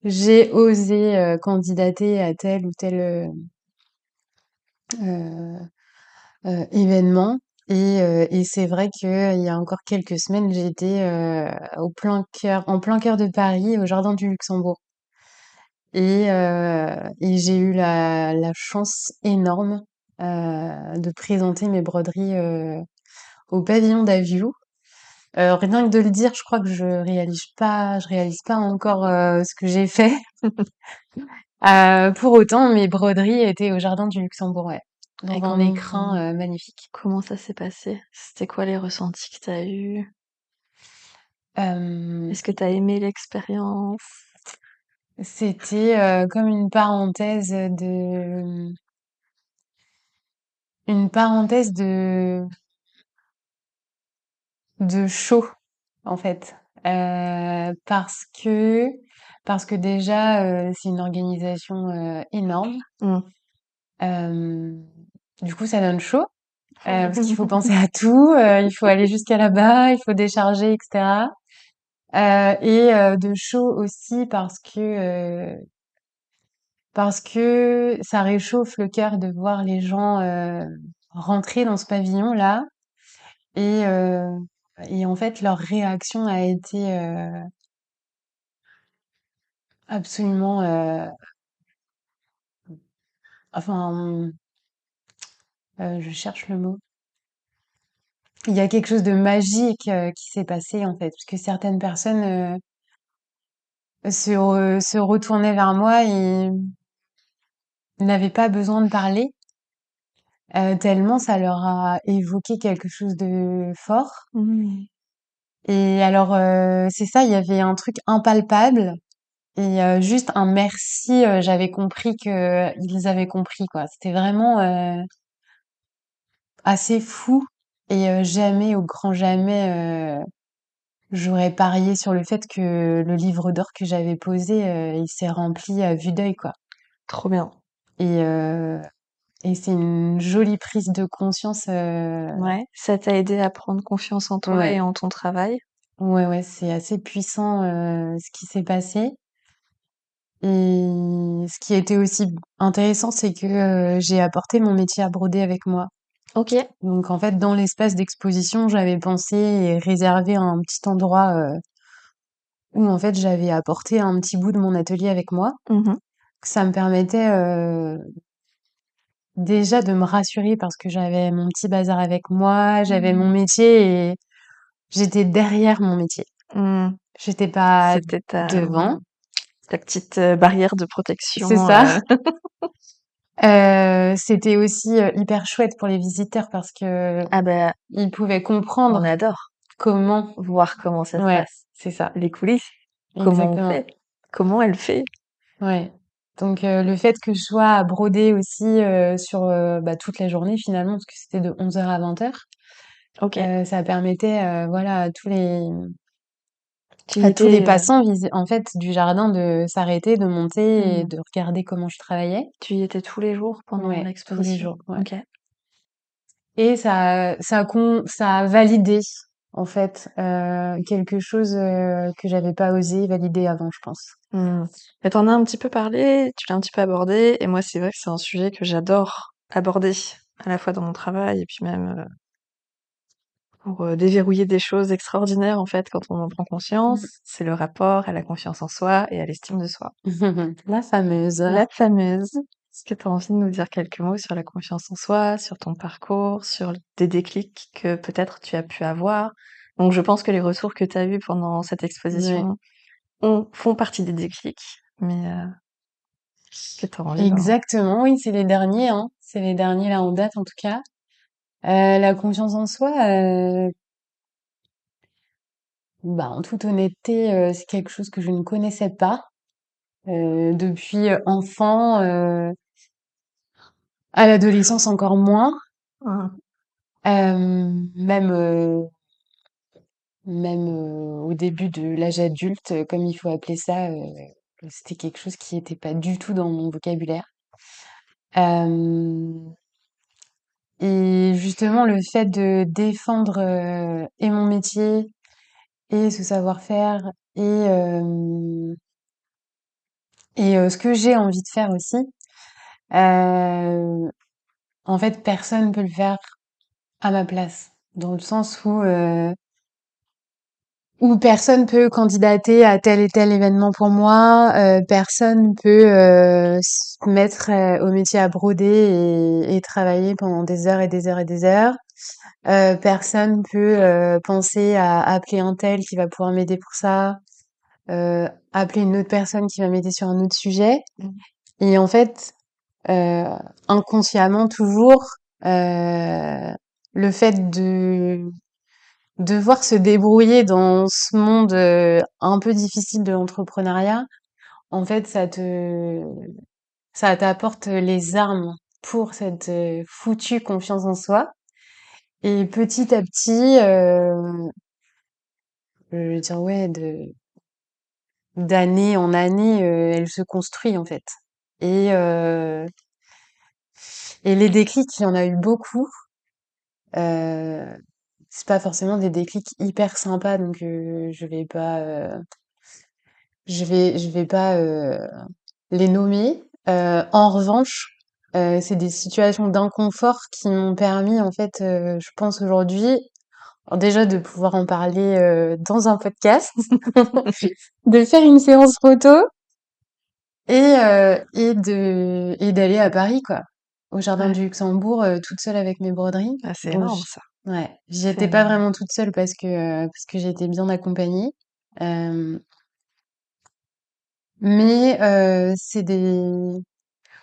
j'ai osé candidater à tel ou tel euh, événement. Et c'est vrai que il y a encore quelques semaines, j'étais en plein cœur de Paris, au Jardin du Luxembourg. Et j'ai eu la chance énorme de présenter mes broderies au pavillon d'Aviou. Rien que de le dire, je crois que je réalise pas encore ce que j'ai fait. Pour autant, mes broderies étaient au Jardin du Luxembourg, ouais, Et dans un écrin magnifique. comment ça s'est passé? C'était quoi les ressentis que tu as eus? Euh, Est-ce que tu as aimé l'expérience? C'était comme une parenthèse de show en fait. Parce que déjà c'est une organisation énorme. Mmh. Euh, du coup ça donne chaud parce qu'il faut penser à tout, il faut aller jusqu'à là-bas, il faut décharger, etc. De chaud aussi parce que ça réchauffe le cœur de voir les gens rentrer dans ce pavillon là et euh, et en fait leur réaction a été absolument enfin je cherche le mot. Il y a quelque chose de magique qui s'est passé en fait parce que certaines personnes se retournaient vers moi et n'avaient pas besoin de parler tellement ça leur a évoqué quelque chose de fort. Mmh. Et alors, c'est ça, il y avait un truc impalpable et juste un merci, j'avais compris que ils avaient compris, quoi. C'était vraiment, assez fou et jamais, au grand jamais, j'aurais parié sur le fait que le livre d'or que j'avais posé, il s'est rempli à vue d'œil, quoi. Trop bien. Et heu et c'est une jolie prise de conscience, Ouais. Ça t'a aidé à prendre confiance en toi et ouais, en ton travail? ouais, ouais, c'est assez puissant, ce qui s'est passé. Et ce qui a été aussi intéressant, c'est que j'ai apporté mon métier à broder avec moi. OK. Donc en fait, dans l'espace d'exposition, j'avais pensé et réservé un petit endroit où en fait j'avais apporté un petit bout de mon atelier avec moi. Mmh. Ça me permettait déjà de me rassurer parce que j'avais mon petit bazar avec moi, j'avais mon Mmh. métier et j'étais derrière mon métier. Mmh. J'étais pas C'était devant, ta petite, barrière de c'est protection, ça. C'était aussi hyper chouette pour les visiteurs parce que ah bah, ils pouvaient on comprendre adore comment. voir comment ça se Ouais, passe. c'est ça, Les coulisses, comment on exactement. fait, comment elle fait. Ouais. Donc le fait que je sois à broder aussi sur bah, toute la journée finalement, parce que c'était de 11 heures à 20 heures, OK. ça permettait voilà Tu y à tous les étais, passants en fait du jardin de s'arrêter, de monter et mmh, de regarder comment je travaillais. tu y étais tous les jours pendant Ouais, tous les l'exposition? jours. Ouais. OK. Et ça a validé, en fait, quelque chose que j'avais pas osé valider avant, je pense. Mmh. Mais tu as un petit peu parlé, tu l'as un petit peu abordé et moi, c'est vrai que c'est un sujet que j'adore aborder, à la fois dans mon travail et puis même, pour, déverrouiller des choses extraordinaires, en fait, quand on en prend Mm. conscience. C'est le rapport à la confiance en soi et à l'estime de soi. La fameuse. La fameuse. Est-ce que tu as envie de nous dire quelques mots sur la confiance en soi, sur ton parcours, sur des déclics que peut-être tu as pu avoir? Donc je pense que les retours que tu as eus pendant cette Ouais. exposition font partie des déclics, mais est-ce que tu as envie d'en... Exactement, oui, c'est les derniers, hein. C'est les derniers là en date, en tout cas. La confiance en soi, bah, en toute honnêteté, c'est quelque chose que je ne connaissais pas depuis enfant, à l'adolescence encore moins. Mmh. Même au début de l'âge adulte, comme il faut appeler ça, c'était quelque chose qui était pas du tout dans mon vocabulaire. Euh, et justement, le fait de défendre et mon métier et ce savoir-faire et ce que j'ai envie de faire aussi, euh, en fait, personne peut le faire à ma place, dans le sens où personne peut candidater à tel et tel événement pour moi, personne peut se mettre au métier à broder et travailler pendant des heures et des heures et des heures. Personne peut penser à appeler un tel qui va pouvoir m'aider pour ça, appeler une autre personne qui va m'aider sur un autre sujet. Et en fait, euh, inconsciemment toujours, euh, le fait de devoir se débrouiller dans ce monde un peu difficile de l'entrepreneuriat, en fait, ça t'apporte les armes pour cette foutue confiance en soi. Et petit à petit, je veux dire, ouais, d'année en année, elle se construit en fait. Et, euh, et les déclics, il y en a eu beaucoup. Euh, c'est pas forcément des déclics hyper sympas, donc je vais pas les nommer. En revanche, c'est des situations d'inconfort qui m'ont permis, en fait, je pense aujourd'hui, alors déjà de pouvoir en parler dans un podcast, de faire une séance photo et d'aller à Paris, quoi, au Jardin Ouais. du Luxembourg, toute seule avec mes broderies. Ah, c'est Bon, énorme ça. ouais, j'y C'est étais pas énorme. vraiment toute seule parce que j'étais bien accompagnée. Euh, mais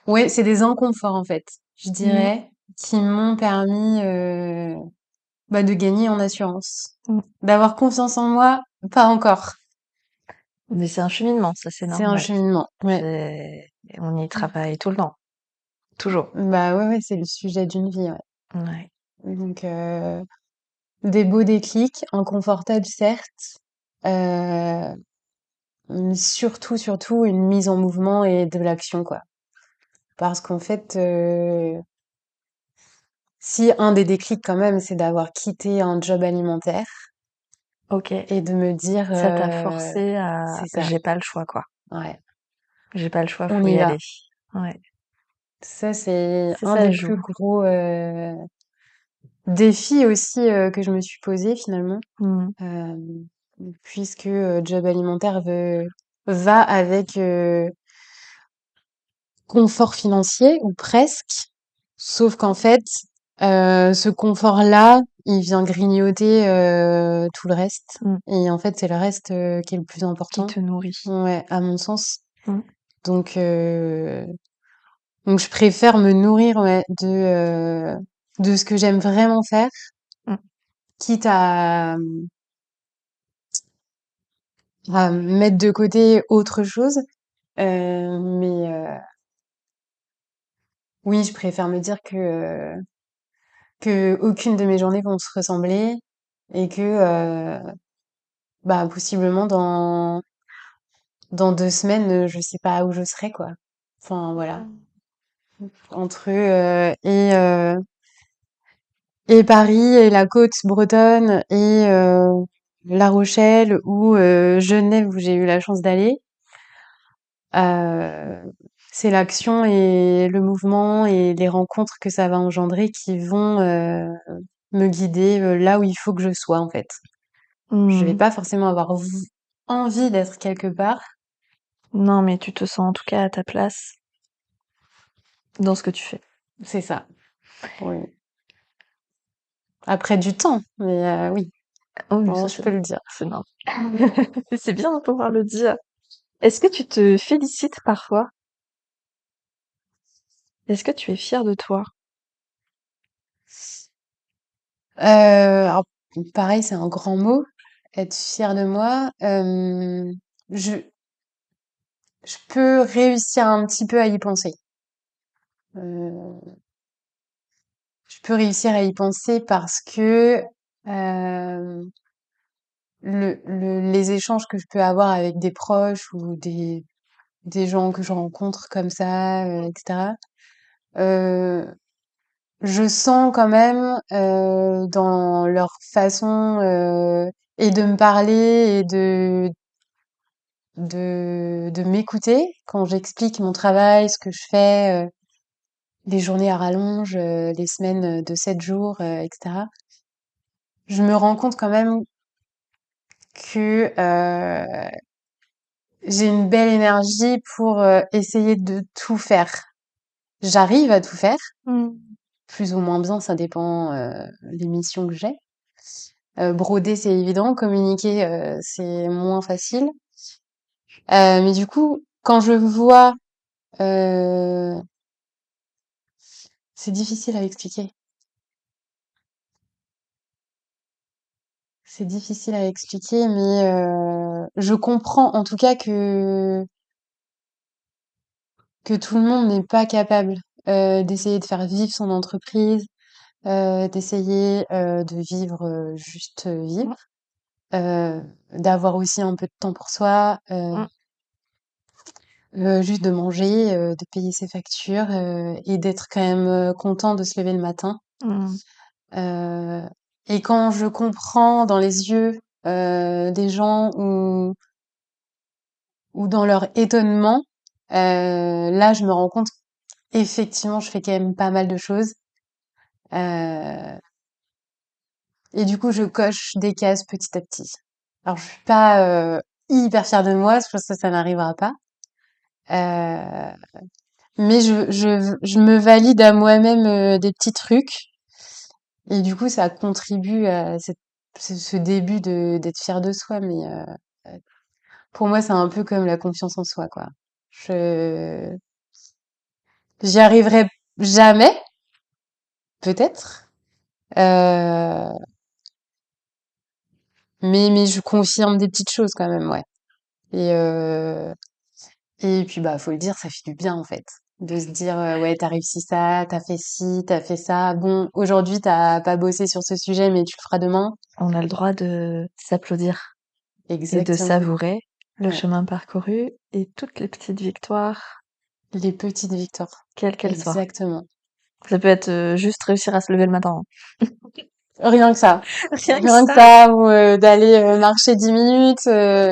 ouais, c'est des inconforts en fait, je Mm, dirais, qui m'ont permis de gagner en assurance. mm. D'avoir confiance en moi, pas encore. Mais c'est un cheminement, ça c'est C'est un normal. cheminement. Ouais. On y travaille tout le temps, toujours. Bah ouais, ouais, c'est le sujet d'une vie. Ouais. Ouais. Donc des beaux déclics, inconfortables certes, euh, mais surtout une mise en mouvement et de l'action quoi. Parce qu'en fait, si un des déclics quand même, c'est d'avoir quitté un job alimentaire Ok. et de me dire, Ça t'a forcé à... c'est ça, J'ai pas le choix, quoi. ouais, J'ai pas le choix, on faut y y va. aller. Ouais. Ça, c'est C'est un ça des joue. plus gros défis aussi que je me suis posé finalement, Mm. euh, puisque job alimentaire va avec confort financier ou presque, sauf qu'en fait, ce confort-là, il vient grignoter tout le reste. Mm. Et en fait, c'est le reste qui est le plus Qui important, te nourrit. ouais, à mon sens. Mm. Donc, donc je préfère me nourrir ouais, de ce que j'aime vraiment faire, Mm. quitte à mettre de côté autre chose. Mais oui, je préfère me dire que aucune de mes journées vont se ressembler et que possiblement dans 2 semaines, je sais pas où je serai quoi. Enfin voilà, entre et Paris et la côte bretonne et La Rochelle ou Genève où j'ai eu la chance d'aller. Euh, c'est l'action et le mouvement et les rencontres que ça va engendrer qui vont me guider là où il faut que je sois en fait. Je vais Mm. pas forcément avoir envie d'être quelque part. Non, mais tu te sens en tout cas à ta place dans ce que tu fais. C'est ça. Oui. Après du temps, mais oui, Oh oui, bon, ça je peux le dire. c'est normal. C'est bien de pouvoir le dire. Est-ce que tu te félicites parfois? Est-ce que tu es fier de toi? Alors, pareil, c'est un grand mot. Être fière de moi. Je, je peux réussir un petit peu à y penser. Euh, je peux réussir à y penser parce que euh, les échanges que je peux avoir avec des proches ou des gens que je rencontre comme ça, etc. euh, je sens quand même dans leur façon et de me parler et de m'écouter quand j'explique mon travail, ce que je fais, les journées à rallonge, les semaines de 7 jours, etc. Je me rends compte quand même que j'ai une belle énergie pour essayer de tout faire. J'arrive à tout faire, Mm. plus ou moins bien, ça dépend les missions que j'ai. Broder, c'est évident, communiquer, c'est moins facile. Mais du coup, quand je vois, euh, c'est difficile à expliquer. C'est difficile à expliquer, mais je comprends en tout cas que tout le monde n'est pas capable d'essayer de faire vivre son entreprise, d'essayer de vivre juste vivre, euh, d'avoir aussi un peu de temps pour soi, Mm. juste de manger, de payer ses factures et d'être quand même content de se lever le matin. Mm. Euh, et quand je comprends dans les yeux des gens ou dans leur étonnement, là je me rends compte effectivement je fais quand même pas mal de choses. Euh, et du coup je coche des cases petit à petit. Alors je suis pas hyper fière de moi, je pense que ça n'arrivera pas. Euh, mais je me valide à moi-même des petits trucs. Et du coup, ça contribue à ce début d'être fier de soi. Mais pour moi, c'est un peu comme la confiance en soi, quoi. Je, j'y arriverai jamais, peut-être. Euh, mais je confirme des petites choses quand même, ouais. Et, euh, et puis, bah, faut le dire, ça fait du bien, en fait. De se dire, ouais, t'as réussi ça, t'as fait ci, t'as fait ça. Bon, aujourd'hui, t'as pas bossé sur ce sujet, mais tu le feras demain. On a le droit de s'applaudir et de Exactement. savourer le Ouais. chemin parcouru et toutes les petites victoires, Les petites victoires. quelles qu'elles soient. Exactement. Ça peut être juste réussir à se lever le matin, Rien que ça. hein. Rien que Rien que ça. ça, ou d'aller marcher 10 minutes,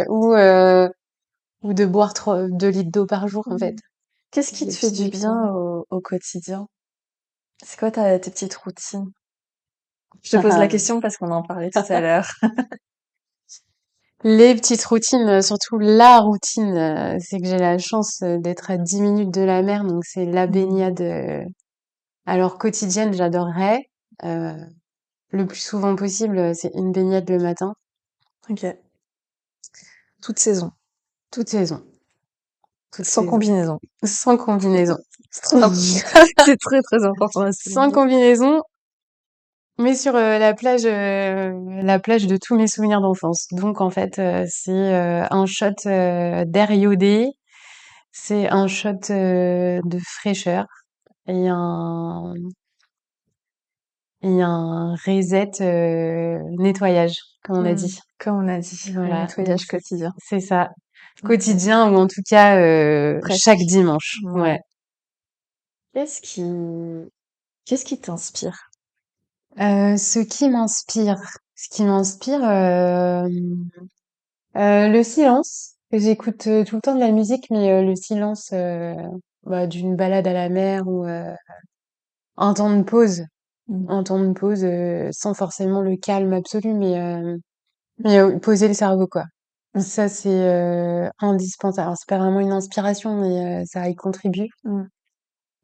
ou de boire 2 litres d'eau par jour, en fait. Mm. Qu'est-ce qui te Les fait petites du victoires. bien au quotidien? C'est quoi tes petites routines? Je te pose la question parce qu'on en parlait tout à l'heure. Les petites routines, surtout la routine, c'est que j'ai la chance d'être à 10 minutes de la mer, donc c'est la Mm. baignade. Alors quotidienne, j'adorerais. Euh, le plus souvent possible, c'est une baignade le matin, Ok. Toute saison. toute saison, toute Sans saison, combinaison. sans combinaison. C'est trop c'est très très important à Sans souligner. combinaison, mais sur la plage de tous mes souvenirs d'enfance. Donc en fait, c'est un shot d'air iodé, c'est un shot de fraîcheur et un reset nettoyage, comme on a Mm. dit. Comme on a dit, le Voilà, donc nettoyage quotidien. c'est ça. Ok. Quotidien ou en tout cas chaque Presque. dimanche. Ouais. Ouais. Qu'est-ce qui, qu'est-ce qui t'inspire? Ce qui m'inspire, le silence. J'écoute tout le temps de la musique, mais le silence bah, d'une balade à la mer ou un temps de pause. Mm. Un temps de pause sans forcément le calme absolu, mais poser le cerveau, quoi. Ça, c'est indispensable. Alors, c'est pas vraiment une inspiration, mais ça y contribue. Mm.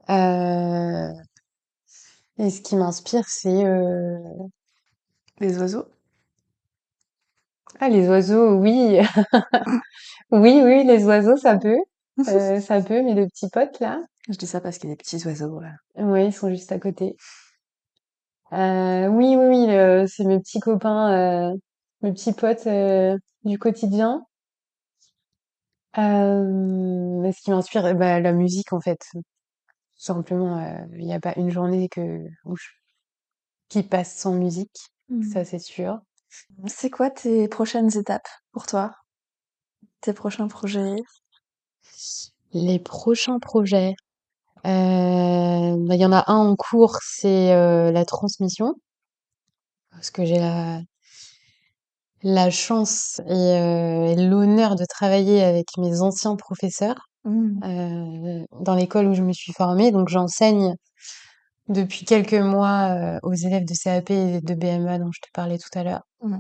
Euh, et ce qui m'inspire, c'est Les oiseaux? ah, les oiseaux, oui. Oui, oui, les oiseaux, ça peut. Ça peut, mais les petits potes, là, Je dis ça parce qu'il y a des petits oiseaux, là. ouais, ils sont juste à côté. Oui, oui, oui, c'est mes petits copains, mes petits potes du quotidien. Mais ce qui m'inspire, bah, la musique, en fait. Tout simplement, il n'y a pas une journée qui passe sans musique, ça Mmh. c'est sûr. C'est quoi tes prochaines étapes pour toi? Tes prochains projets? Les prochains projets, bah, il y en a un en cours, c'est la transmission, parce que j'ai la chance et l'honneur de travailler avec mes anciens professeurs Mmh. dans l'école où je me suis formée. Donc j'enseigne depuis quelques mois aux élèves de CAP et de BMA dont je te parlais tout à l'heure. Mmh.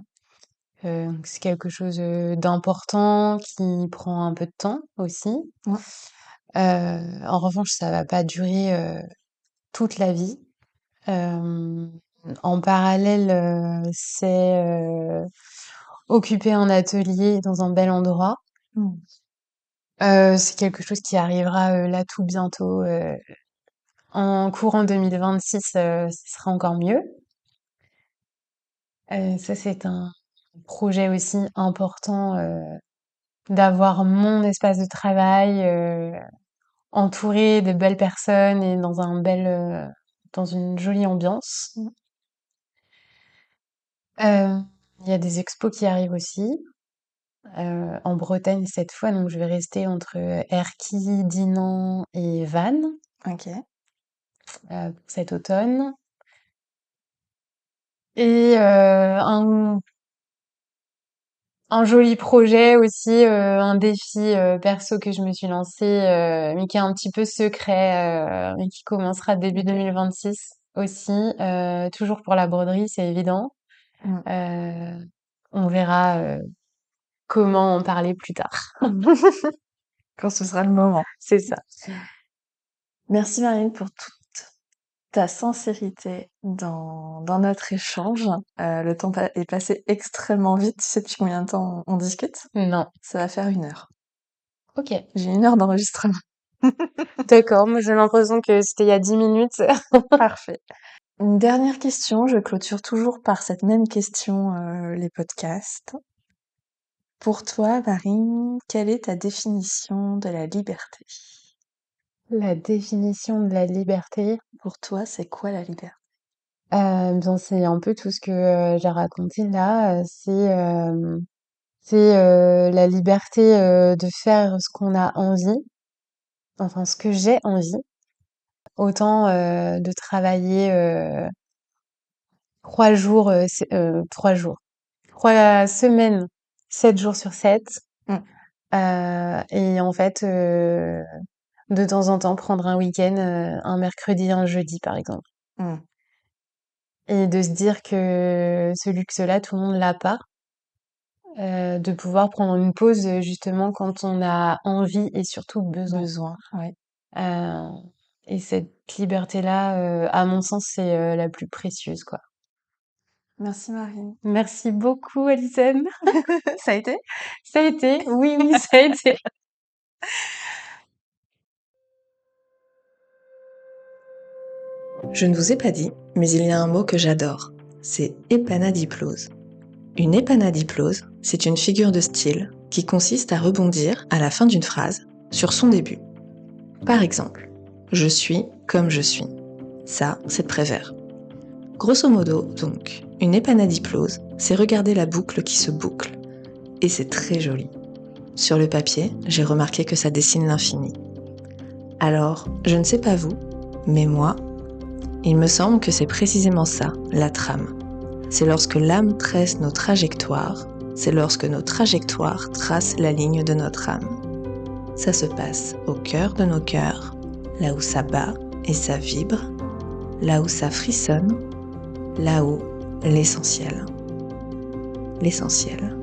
Donc c'est quelque chose d'important qui prend un peu de temps aussi. Ouais. En revanche, ça va pas durer toute la vie. Euh, En parallèle, c'est occuper un atelier dans un bel endroit. Mmh. C'est quelque chose qui arrivera là tout bientôt. En courant 2026, ce sera encore mieux. Ça, c'est un projet aussi important d'avoir mon espace de travail entouré de belles personnes et dans une jolie ambiance. Mmh. Euh, Il y a des expos qui arrivent aussi. En Bretagne cette fois, donc je vais rester entre Erquy, Dinan et Vannes OK. pour cet automne. Et un joli projet aussi, un défi perso que je me suis lancé, mais qui est un petit peu secret, mais qui commencera début OK. 2026 aussi, toujours pour la broderie, c'est évident. Mmh. Euh, on verra comment en parler plus tard. Quand ce sera le moment. C'est ça. Merci Marine pour toute ta sincérité dans notre échange. Le temps est passé extrêmement vite. Tu sais depuis combien de temps on discute? Non. Ça va faire 1 heure. Ok. J'ai 1 heure d'enregistrement. D'accord, moi j'ai l'impression que c'était il y a 10 minutes. Parfait. Une dernière question, je clôture toujours par cette même question les podcasts. Pour toi, Marine, quelle est ta définition de la liberté? La définition de la liberté, Pour toi, c'est quoi la liberté? bien c'est un peu tout ce que j'ai raconté là. C'est la liberté de faire ce qu'on a envie, enfin ce que j'ai envie. Autant de travailler 3 jours, 3 jours, 3 semaines, 7 jours sur 7. Mmh. Et en fait, de temps en temps, prendre un week-end, un mercredi, un jeudi, par exemple. Mmh. Et de se dire que ce luxe-là, tout le monde l'a pas. De pouvoir prendre une pause justement quand on a envie et surtout besoin. Besoin, ouais. Euh, et cette liberté-là, à mon sens, c'est la plus précieuse, quoi. Merci Marine. Merci beaucoup, Alison. Ça a été? Ça a été, oui, oui, ça a été. Je ne vous ai pas dit, mais il y a un mot que j'adore. C'est épanadiplose. Une épanadiplose, c'est une figure de style qui consiste à rebondir à la fin d'une phrase sur son début. Par exemple, je suis comme je suis. Ça, c'est Prévert. Grosso modo, donc, une épanadiplose, c'est regarder la boucle qui se boucle. Et c'est très joli. Sur le papier, j'ai remarqué que ça dessine l'infini. Alors, je ne sais pas vous, mais moi, il me semble que c'est précisément ça, la trame. C'est lorsque l'âme tresse nos trajectoires, c'est lorsque nos trajectoires tracent la ligne de notre âme. Ça se passe au cœur de nos cœurs, là où ça bat et ça vibre, là où ça frissonne, là où l'essentiel. L'essentiel.